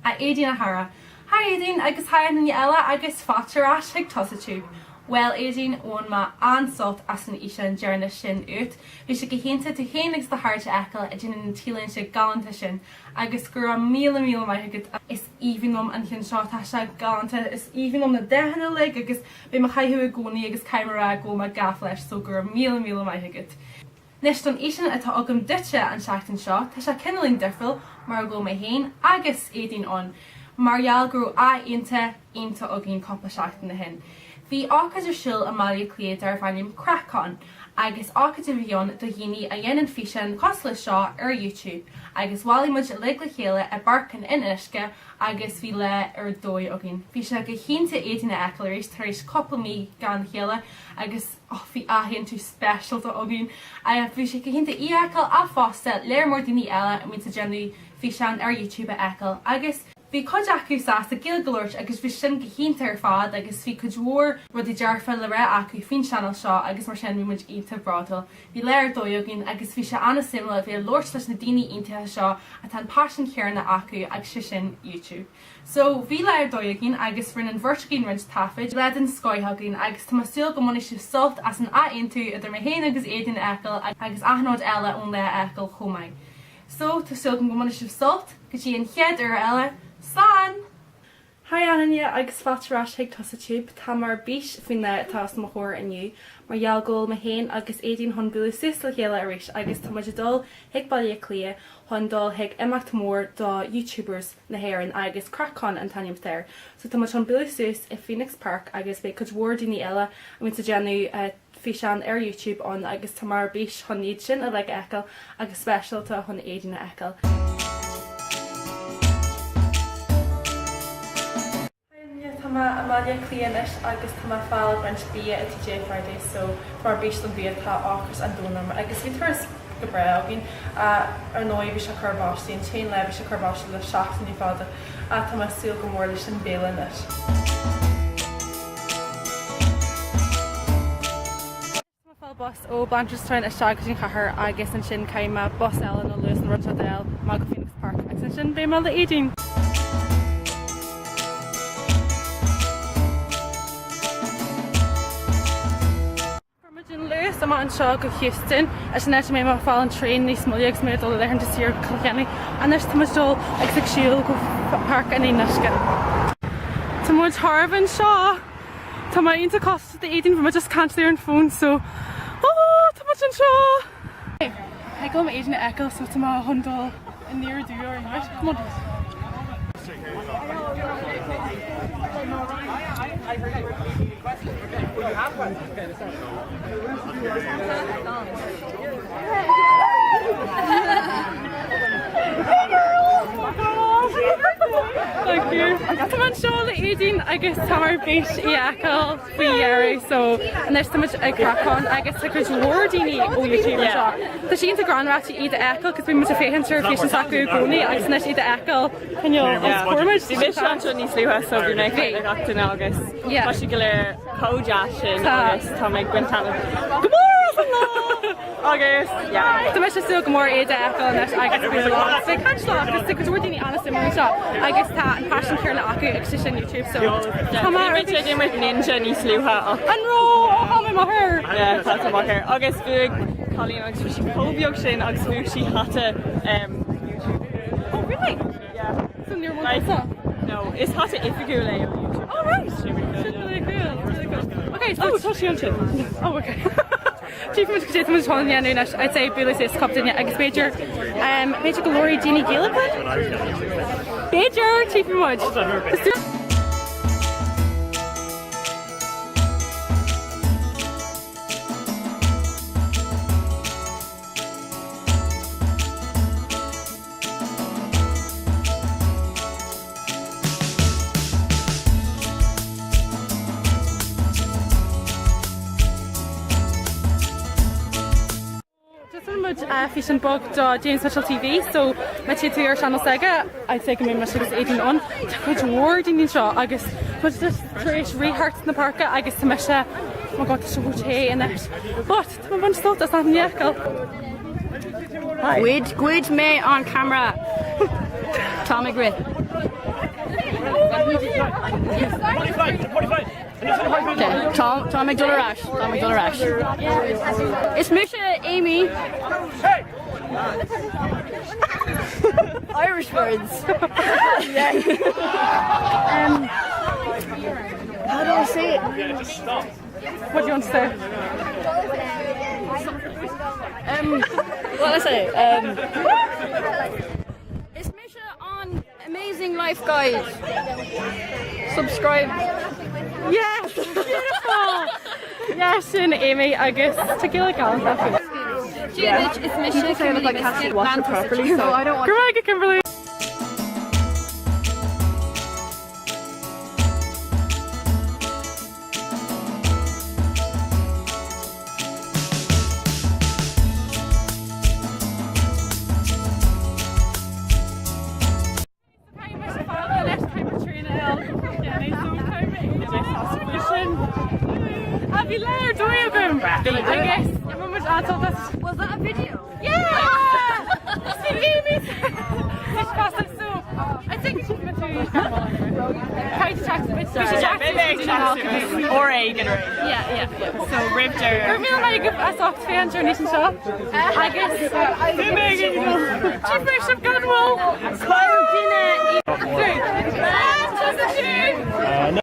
a Éadaoin a Chara. Hi Éadaoin agus hÉireann eile agus fatarás ag tosatú. Well Éadaoin ón ma ansalt as an isan dearna sin ut. Bhí sé go hénta tú héanagus de háirte ecail a dtíanaan an tílann sé galanta sin agus gur a míle maithigad is íhannom an chin seo tá sé galanta is íhannom na dehanna le agus bhí mar chaithú a gcónaí agus caiimara go ma gaf leis so gur míle maithigad. Nis don isan atá agam dute an seachtain seo, tá sé cinnelín difriúil mar go mé héin agus Éadaoin an. Margheall grú a ionta agin coppla seachtain na hin. Bhí ácad ar siúil mBaile Cliath darb ainm Craic Con, agus ácad a bhíon do dhaoine a dhéanann físeán cosla seo ar YouTube, agus bhailí muid le chéile a barcan in isce agus bhí le ar dói agin. Bhí sé go chénta Éadaoin a ecail éis tar éis coppla mí gan chéile agus bhí ahéann tú specialta agin. Bhí sé go chénta í ecail a fásta léir mór daoine eile a mínta genú físeán ar YouTube a ecail agus bhí chuid acu sás a gil golóirt agus bhí sin go chénta ar fád agus bhí chuid mhór rud i dearfa le raibh acu fin channel seo agus mar sin bhí muid ionta brátal. Bhí léir dóiogin agus bhí sé anna simla bhí loirt leis na daoine iontathe seo a tá passion cearna acu agus sin YouTube. So bhí léir dóiogin agus rinne an bhirrtagin rint tafaid le an scoithagin agus tá still go muna si sult as an aiontu idir mé héana agus Éadaoin ecail agus aithnáid eile ón le ecail chomaid. So tá still go muna si sult go dtí an chead ar eile San! Hi Ananya agus fatarás ag tosatú tá mar bís faoin le tas mo chóir aniu, mar gheall me héin agus Éadaoin hon buú sus le chéile aréis agus tá muidir dul ag mBaile Cliath hon dul ag imeacht mór do YouTubers na hÉireann agus Craic Con an tanim there. So tá muid hon buú sus i Phoenix Park agus bheith chud mhór daoine eile a mínta genú físeán ar YouTube an agus tá mar bís hon níd sin a le ecail agus specialta hon Éadaoin a ecail. mBaile Cliath agus tá fáil brint bí a TJ Friday so mar bís an bí tá áchas an dúnam agus bhí thuras go bre agin ar nó bhí se chubáistí an té le bhí se chubáiste le seachtain í fáda a tá súil go mór leis an mBaile leis. Bus ó Blanchardstown a seagus an chathair agus an sin Caoimhe bus eile nó luas an Rutadale má go Phoenix Park agus an sin bé mála Éadaoin. Am an seo go Houston as net mé mar fáil an trein níos muliaag mé dul le de siar chéanna anis tumasdul ag sa siúil go park in éisce. Tá muid Harban seo Tá má onanta costa de Éadaoin bfu just can't ar an phone so tá muid an seo. He go Éadaoin a ecail so tá má hundul in níor dú ar an come on. You have one. Thank you. Tá an seo le Éadaoin agus tá mar bís í ecail faoihearú so anis tá muid ag Craic Con agus tá chuid mhór daoine ó YouTube seo. Tá sí ionta granráte iad a ecail cos bhí muid a féchann físeán sacú gcónaí agus anis iad a ecail cuairmuid. Bhí an seo níos luútha so bhí méid ag achtain agus tá si go léir códeas sin agus tá méid gwintana. Go mór agus Tá me sé go mór éad a ecail anis agus bhí lá. Bhí canslá agus tu go daoine anna sim seo agus tá an passion cearna acu ag sin YouTube so tá mar dé mar ninja níos luútha an ró há mé maithir. Tá maithir agus bhuaig cholíonn agus si cóbheog sin agus bhuaig si hata Oh really? Yeah. So níor mór No, is hata ifigiú le YouTube. Oh right. Really cool. Okay, so tá sí an sin. Oh okay. Chief much good much fun yeah no I'd say Billy says captain yeah agus Major Major Glory Jeannie Gilligan Major Chief much físeán bog do James Mitchell TV so me tú ar channel sega I'd say go mé mar agus Éadaoin an tá chuid mhór daoine seo agus chuid éis rihart na parca agus tá me se má gá se bhté inis. But tá bhain stolt as an ecail. Gwyd me on camera. Tommy Griff. Tá ag dul arás. Is mise Amy. Irish words. How do I say it? Yeah, just stop. What do you want to say? What do I say? Is Misha on Amazing Life Guide? Subscribe. Yes, beautiful. Yes, and Amy, agus tequila Caoimhe. It's Misha. Say it like Cassie watched it properly, so I don't want. Craic Kimberly. Was that a video? Yeah! I think she's going to try to tax a bit. Or Aigan. Yeah. So Ripter. We're going to give us off to fan journey and shop. I guess. Chief Bishop Godwell.